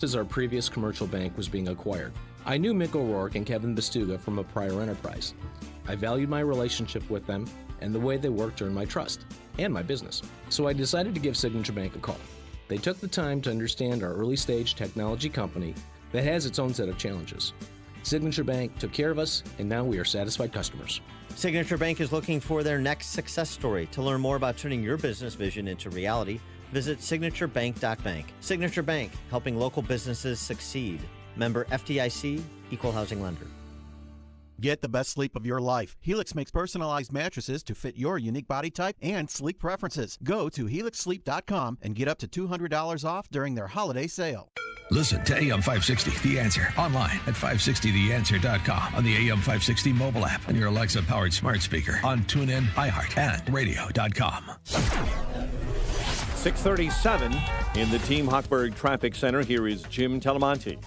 As our previous commercial bank was being acquired, I knew Mick O'Rourke and Kevin Bastuga from a prior enterprise. I valued my relationship with them, and the way they worked earned my trust and my business. So I decided to give Signature Bank a call. They took the time to understand our early-stage technology company that has its own set of challenges. Signature Bank took care of us, and now we are satisfied customers. Signature Bank is looking for their next success story. To learn more about turning your business vision into reality, visit signaturebank.bank. Signature Bank, helping local businesses succeed. Member FDIC, Equal Housing Lender. Get the best sleep of your life. Helix makes personalized mattresses to fit your unique body type and sleep preferences. Go to helixsleep.com and get up to $200 off during their holiday sale. Listen to AM 560, The Answer, online at 560theanswer.com, on the AM 560 mobile app, on your Alexa-powered smart speaker, on TuneIn, iHeart, and radio.com. 6:37 in the Team Hochberg Traffic Center. Here is Jim Telemonte.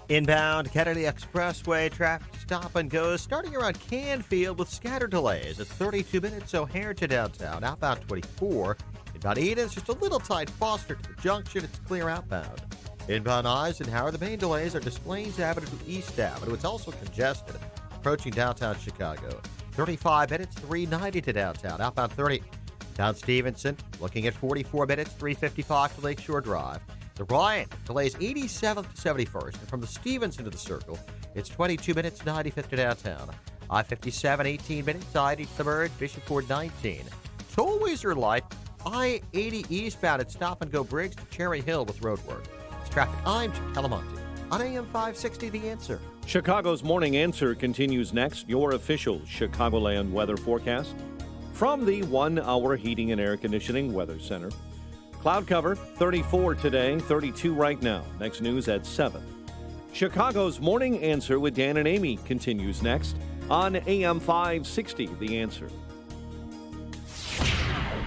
Inbound Kennedy Expressway traffic stop and go starting around Canfield with scattered delays. It's 32 minutes O'Hare to downtown. Outbound 24. Inbound Eden is just a little tight. Foster to the junction. It's clear outbound. Inbound Eisenhower, the main delays are Des Plaines Avenue to East Avenue. It's also congested approaching downtown Chicago. 35 minutes, 390 to downtown. Outbound 30. Down Stevenson, looking at 44 minutes, 355 to Lakeshore Drive. The Ryan delays 87th to 71st. And from the Stevenson to the Circle, it's 22 minutes, 95th to downtown. I-57, 18 minutes, I-80 to the Merge, Bishop Ford 19. Tollways are light. I-80 eastbound at Stop and Go Briggs to Cherry Hill with roadwork. Traffic. I'm Jim Telemonte on AM 560, The Answer. Chicago's Morning Answer continues next. Your official Chicagoland weather forecast from the 1 Hour Heating and Air Conditioning Weather Center. Cloud cover, 34 today, 32 right now. Next news at 7. Chicago's Morning Answer with Dan and Amy continues next on AM 560, The Answer.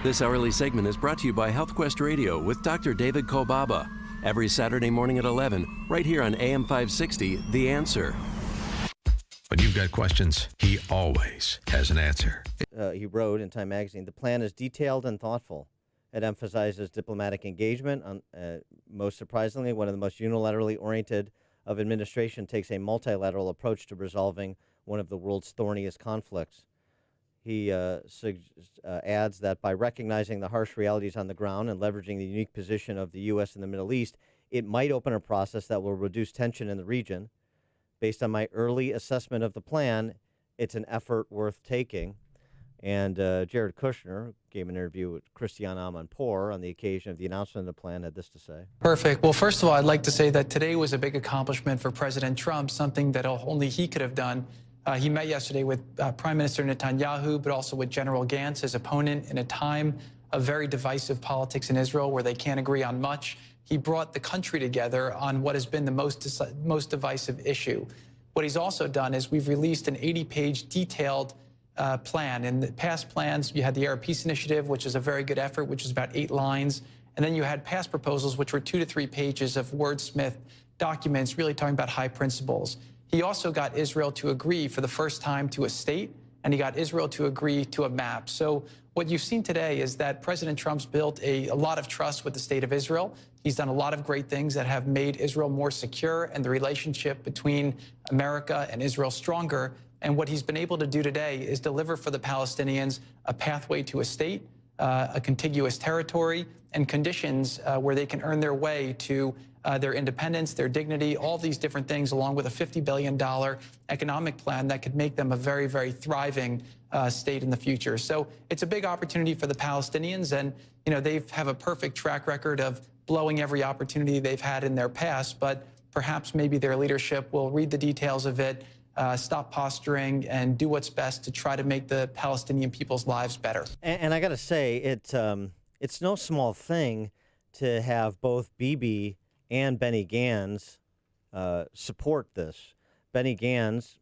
This hourly segment is brought to you by HealthQuest Radio with Dr. David Kobaba. Every Saturday morning at 11, right here on AM 560, The Answer. When you've got questions, he always has an answer. He wrote in Time magazine, the plan is detailed and thoughtful. It emphasizes diplomatic engagement. Most surprisingly, one of the most unilaterally oriented of administration takes a multilateral approach to resolving one of the world's thorniest conflicts. He adds that by recognizing the harsh realities on the ground and leveraging the unique position of the U.S. in the Middle East, it might open a process that will reduce tension in the region. Based on my early assessment of the plan, it's an effort worth taking. And Jared Kushner gave an interview with Christiane Amanpour on the occasion of the announcement of the plan, had this to say. Perfect. Well, first of all, I'd like to say that today was a big accomplishment for President Trump, something that only he could have done. He met yesterday with Prime Minister Netanyahu, but also with General Gantz, his opponent, in a time of very divisive politics in Israel where they can't agree on much. He brought the country together on what has been the most divisive issue. What he's also done is we've released an 80-page detailed plan. In the past plans, you had the Arab Peace Initiative, which is a very good effort, which is about 8 lines. And then you had past proposals, which were 2 to 3 pages of wordsmith documents, really talking about high principles. He also got Israel to agree for the first time to a state, and he got Israel to agree to a map. So what you've seen today is that President Trump's built a lot of trust with the state of Israel. He's done a lot of great things that have made Israel more secure and the relationship between America and Israel stronger. And what he's been able to do today is deliver for the Palestinians a pathway to a state, a contiguous territory, and conditions where they can earn their way to their independence, their dignity, all these different things, along with a $50 billion economic plan that could make them a very, very thriving state in the future. So it's a big opportunity for the Palestinians, and they have a perfect track record of blowing every opportunity they've had in their past, but perhaps maybe their leadership will read the details of it, stop posturing, and do what's best to try to make the Palestinian people's lives better. And I got to say, it's no small thing to have both Bibi and Benny Gantz support this. Benny Gantz,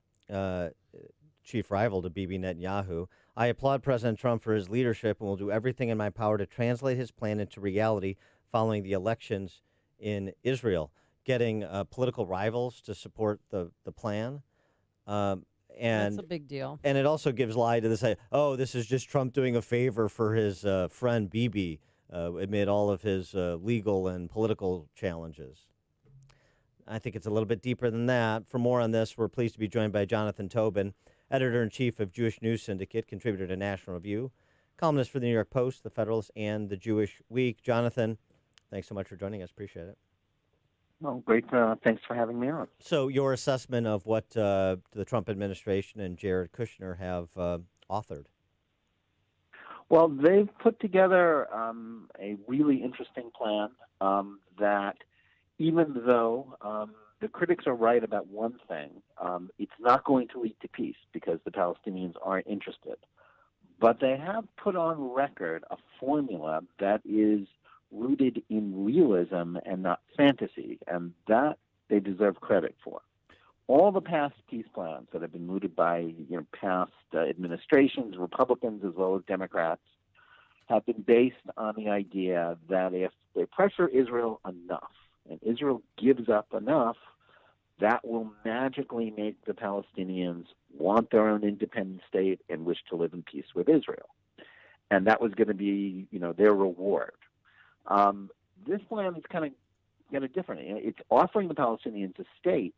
chief rival to Bibi Netanyahu, I applaud President Trump for his leadership and will do everything in my power to translate his plan into reality following the elections in Israel. Getting political rivals to support the plan. And that's a big deal. And it also gives lie to this, this is just Trump doing a favor for his friend Bibi amid all of his legal and political challenges. I think it's a little bit deeper than that. For more on this, we're pleased to be joined by Jonathan Tobin, editor-in-chief of Jewish News Syndicate, contributor to National Review, columnist for the New York Post, the Federalist, and the Jewish Week. Jonathan, thanks so much for joining us. Appreciate it. Well, great. Thanks for having me on. So your assessment of what the Trump administration and Jared Kushner have authored? Well, they've put together a really interesting plan that even though the critics are right about one thing, it's not going to lead to peace because the Palestinians aren't interested. But they have put on record a formula that is rooted in realism and not fantasy, and that they deserve credit for. All the past peace plans that have been mooted by past administrations, Republicans as well as Democrats, have been based on the idea that if they pressure Israel enough and Israel gives up enough, that will magically make the Palestinians want their own independent state and wish to live in peace with Israel. And that was going to be, their reward. This plan is kind of different. It's offering the Palestinians a state,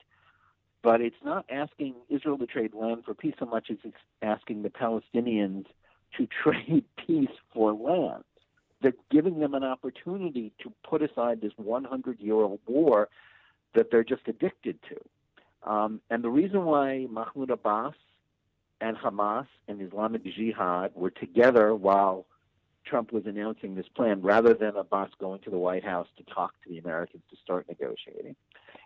but it's not asking Israel to trade land for peace so much as it's asking the Palestinians to trade peace for land. They're giving them an opportunity to put aside this 100-year-old war that they're just addicted to. And the reason why Mahmoud Abbas and Hamas and Islamic Jihad were together while Trump was announcing this plan, rather than Abbas going to the White House to talk to the Americans to start negotiating,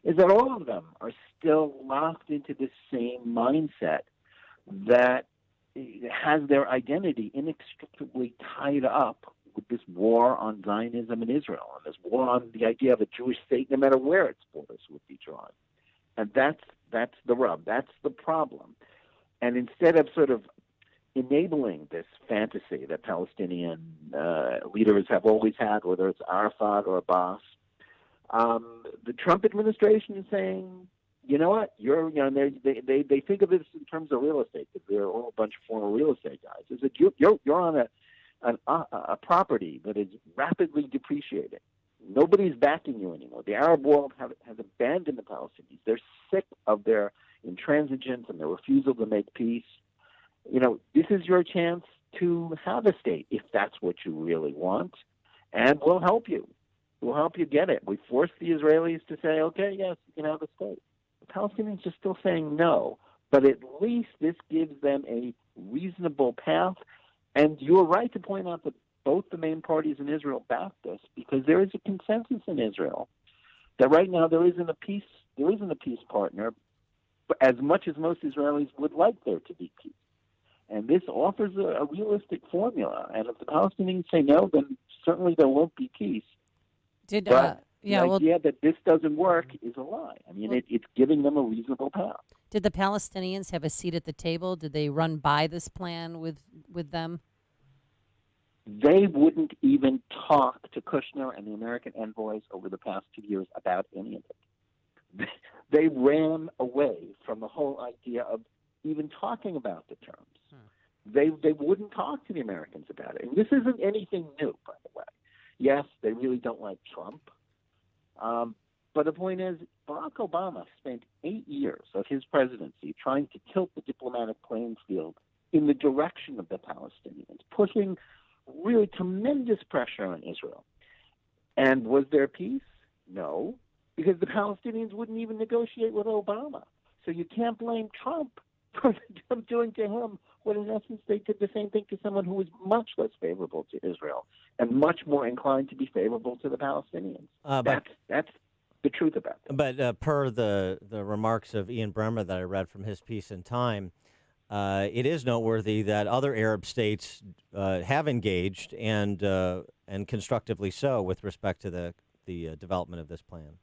is that all of them are still locked into this same mindset that has their identity inextricably tied up with this war on Zionism and Israel, and this war on the idea of a Jewish state, no matter where its borders would be drawn. And that's the rub. That's the problem. And instead of sort of enabling this fantasy that Palestinian leaders have always had, whether it's Arafat or Abbas, the Trump administration is saying, you know what, they think of this in terms of real estate, because they're all a bunch of former real estate guys. Is that you're on a property that is rapidly depreciating. Nobody's backing you anymore. The Arab world has abandoned the Palestinians. They're sick of their intransigence and their refusal to make peace. This is your chance to have a state if that's what you really want, and we'll help you. We'll help you get it. We forced the Israelis to say, okay, yes, you can have a state. The Palestinians are still saying no, but at least this gives them a reasonable path. And you're right to point out that both the main parties in Israel back this, because there is a consensus in Israel that right now there isn't a peace partner, as much as most Israelis would like there to be peace. And this offers a realistic formula. And if the Palestinians say no, then certainly there won't be peace. The idea that this doesn't work is a lie. I mean, it's giving them a reasonable path. Did the Palestinians have a seat at the table? Did they run by this plan with them? They wouldn't even talk to Kushner and the American envoys over the past 2 years about any of it. They ran away from the whole idea of even talking about the terms. They wouldn't talk to the Americans about it. And this isn't anything new, by the way. Yes, they really don't like Trump. But the point is, Barack Obama spent 8 years of his presidency trying to tilt the diplomatic playing field in the direction of the Palestinians, pushing really tremendous pressure on Israel. And was there peace? No, because the Palestinians wouldn't even negotiate with Obama. So you can't blame Trump for them doing to him what, in essence, they did the same thing to someone who was much less favorable to Israel and much more inclined to be favorable to the Palestinians. That's the truth about it. But per the remarks of Ian Bremmer that I read from his piece in Time, it is noteworthy that other Arab states have engaged and constructively so with respect to the development of this plan.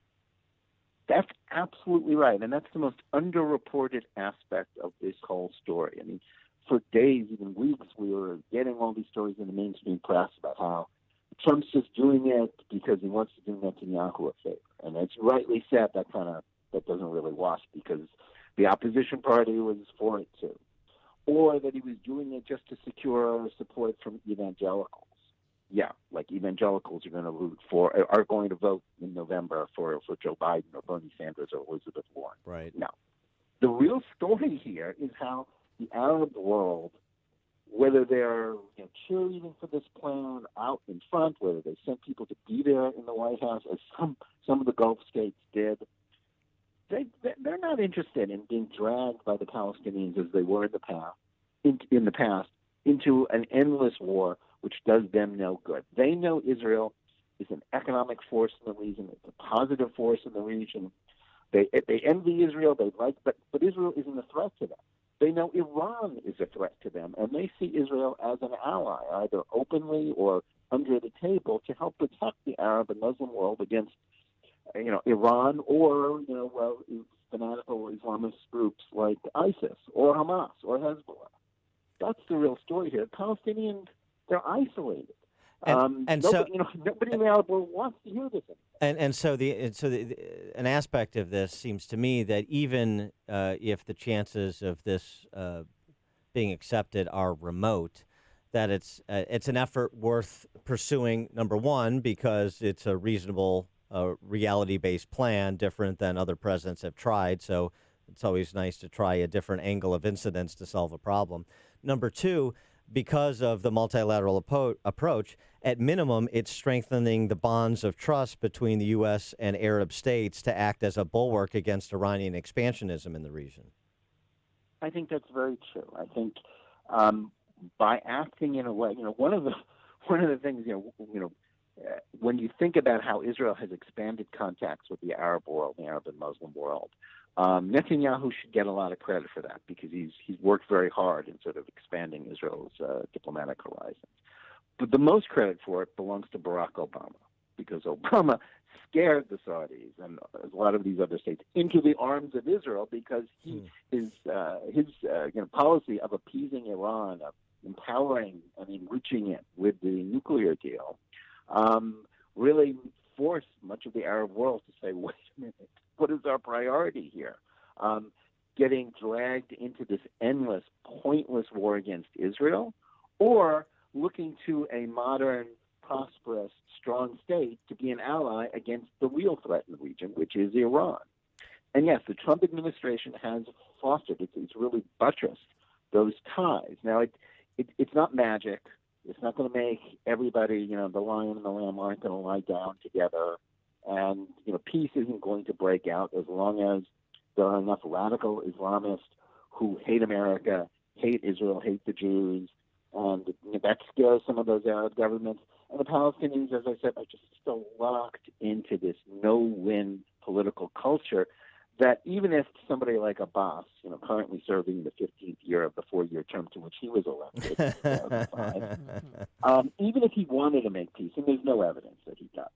That's absolutely right, and that's the most underreported aspect of this whole story. I mean, for days, even weeks, we were getting all these stories in the mainstream press about how Trump's just doing it because he wants to do Netanyahu a favor. And as you rightly said, that doesn't really wash, because the opposition party was for it too. Or that he was doing it just to secure support from evangelicals. yeah, like evangelicals are going to vote in November for Joe Biden or Bernie Sanders or Elizabeth Warren. Right. Now, the real story here is how the Arab world, whether they're cheerleading for this plan out in front, whether they sent people to be there in the White House, as some of the Gulf states did, they're not interested in being dragged by the Palestinians as they were in the past into an endless war which does them no good. They know Israel is an economic force in the region. It's a positive force in the region. They envy Israel. But Israel isn't a threat to them. They know Iran is a threat to them, and they see Israel as an ally, either openly or under the table, to help protect the Arab and Muslim world against, Iran or fanatical Islamist groups like ISIS or Hamas or Hezbollah. That's the real story here. Palestinians, they're isolated. Nobody in the Arab world wants to hear this anymore. An aspect of this seems to me that even if the chances of this being accepted are remote, that it's an effort worth pursuing. Number one, because it's a reasonable, reality-based plan, different than other presidents have tried. So it's always nice to try a different angle of incidence to solve a problem. Number two, because of the multilateral approach, at minimum, it's strengthening the bonds of trust between the U.S. and Arab states to act as a bulwark against Iranian expansionism in the region. I think that's very true. I think by acting in a way, one of the things, when you think about how Israel has expanded contacts with the Arab world, the Arab and Muslim world, Netanyahu should get a lot of credit for that because he's worked very hard in sort of expanding Israel's diplomatic horizons. But the most credit for it belongs to Barack Obama because Obama scared the Saudis and a lot of these other states into the arms of Israel because his policy of appeasing Iran, of empowering and enriching it with the nuclear deal, really forced much of the Arab world to say, wait a minute, what is our priority here? Getting dragged into this endless, pointless war against Israel, or looking to a modern, prosperous, strong state to be an ally against the real threat in the region, which is Iran. And yes, the Trump administration has fostered, it's really buttressed those ties. Now, it's not magic. It's not going to make everybody, the lion and the lamb aren't going to lie down together. And, peace isn't going to break out as long as there are enough radical Islamists who hate America, hate Israel, hate the Jews, and that scares some of those Arab governments. And the Palestinians, as I said, are just still locked into this no-win political culture that even if somebody like Abbas, currently serving the 15th year of the 4-year term to which he was elected in 2005, even if he wanted to make peace, and there's no evidence that he does,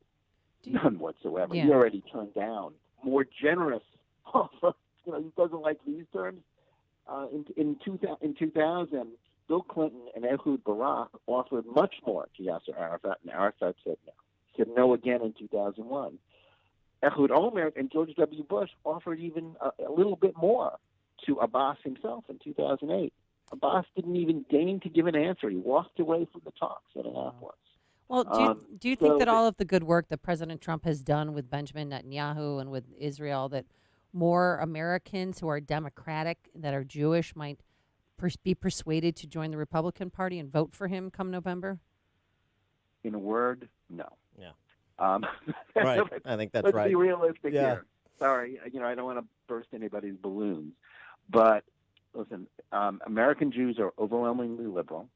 none whatsoever. Yeah. He already turned down more generous offers. He doesn't like these terms. In 2000, Bill Clinton and Ehud Barak offered much more to Yasser Arafat, and Arafat said no. He said no again in 2001. Ehud Olmert and George W. Bush offered even a little bit more to Abbas himself in 2008. Abbas didn't even deign to give an answer. He walked away from the talks at Annapolis. Well, do you think that all of the good work that President Trump has done with Benjamin Netanyahu and with Israel, that more Americans who are Democratic, that are Jewish, might be persuaded to join the Republican Party and vote for him come November? In a word, no. Yeah. Right. I think that's right. Let's be realistic Yeah. here. Sorry, I don't want to burst anybody's balloons. But listen, American Jews are overwhelmingly liberal.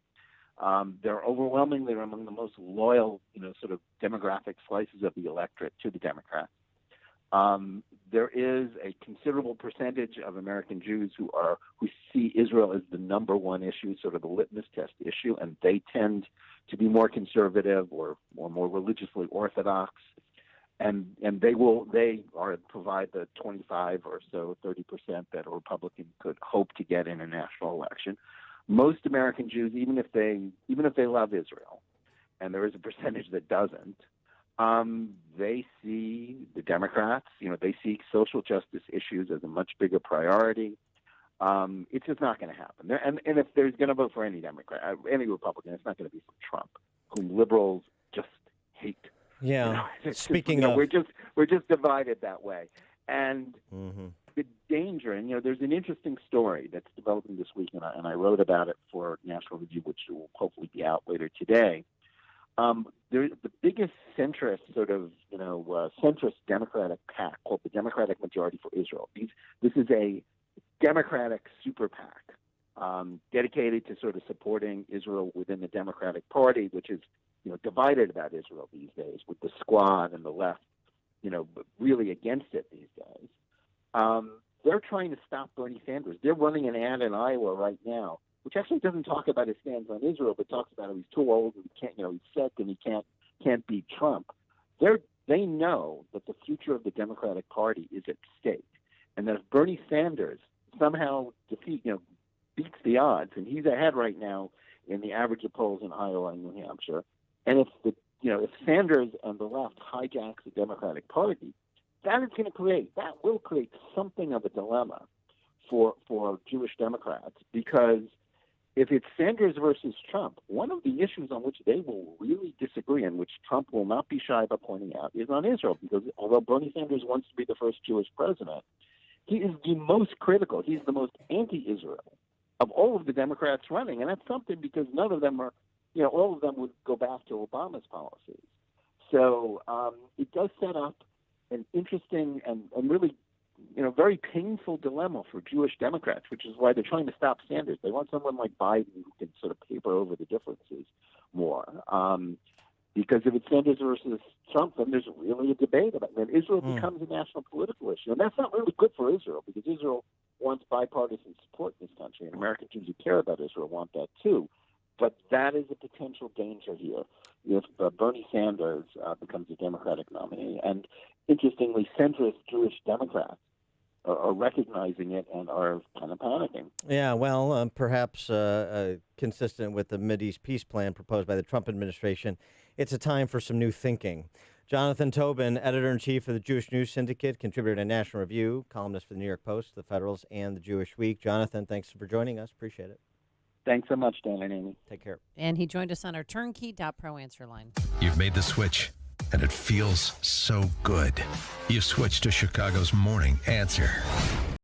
They're overwhelmingly among the most loyal, sort of demographic slices of the electorate to the Democrats. There is a considerable percentage of American Jews who see Israel as the number one issue, sort of the litmus test issue, and they tend to be more conservative or more religiously orthodox, and they provide the 25 or so 30% that a Republican could hope to get in a national election. Most American Jews, even if they love Israel, and there is a percentage that doesn't, they see the Democrats, they see social justice issues as a much bigger priority. It's just not going to happen. And if there's going to vote for any Democrat, any Republican, it's not going to be from Trump, whom liberals just hate. Yeah. Speaking of, we're just divided that way, and the danger. And there's an interesting story that's developing this week, and I wrote about it for National Review, which will hopefully be out later today. There's the biggest centrist centrist Democratic PAC called the Democratic Majority for Israel. This is a Democratic super PAC dedicated to sort of supporting Israel within the Democratic Party, which is divided about Israel these days, with the Squad and the left, really against it these days. They're trying to stop Bernie Sanders. They're running an ad in Iowa right now, which actually doesn't talk about his stance on Israel, but talks about how he's too old and he's sick and he can't beat Trump. They know that the future of the Democratic Party is at stake, and that if Bernie Sanders somehow beats the odds, and he's ahead right now in the average of polls in Iowa and New Hampshire, and if Sanders and the left hijacks the Democratic Party, that will create something of a dilemma for Jewish Democrats, because if it's Sanders versus Trump, one of the issues on which they will really disagree, and which Trump will not be shy about pointing out, is on Israel. Because although Bernie Sanders wants to be the first Jewish president, he is the most critical. He's the most anti-Israel of all of the Democrats running, and that's something because none of them are, all of them would go back to Obama's policies. So it does set up an interesting and really very painful dilemma for Jewish Democrats, which is why they're trying to stop Sanders. They want someone like Biden who can sort of paper over the differences more. Because if it's Sanders versus Trump, then there's really a debate about it. Then Israel becomes a national political issue. And that's not really good for Israel, because Israel wants bipartisan support in this country, and American Jews who care about Israel want that too. But that is a potential danger here if Bernie Sanders becomes a Democratic nominee. And interestingly, centrist Jewish Democrats are recognizing it and are kind of panicking. Yeah, well, perhaps consistent with the Mideast peace plan proposed by the Trump administration, it's a time for some new thinking. Jonathan Tobin, editor-in-chief of the Jewish News Syndicate, contributor to National Review, columnist for the New York Post, the Federalist, and the Jewish Week. Jonathan, thanks for joining us. Appreciate it. Thanks so much, Dan and Amy. Take care. And he joined us on our turnkey.pro answer line. You've made the switch, and it feels so good. You've switched to Chicago's Morning Answer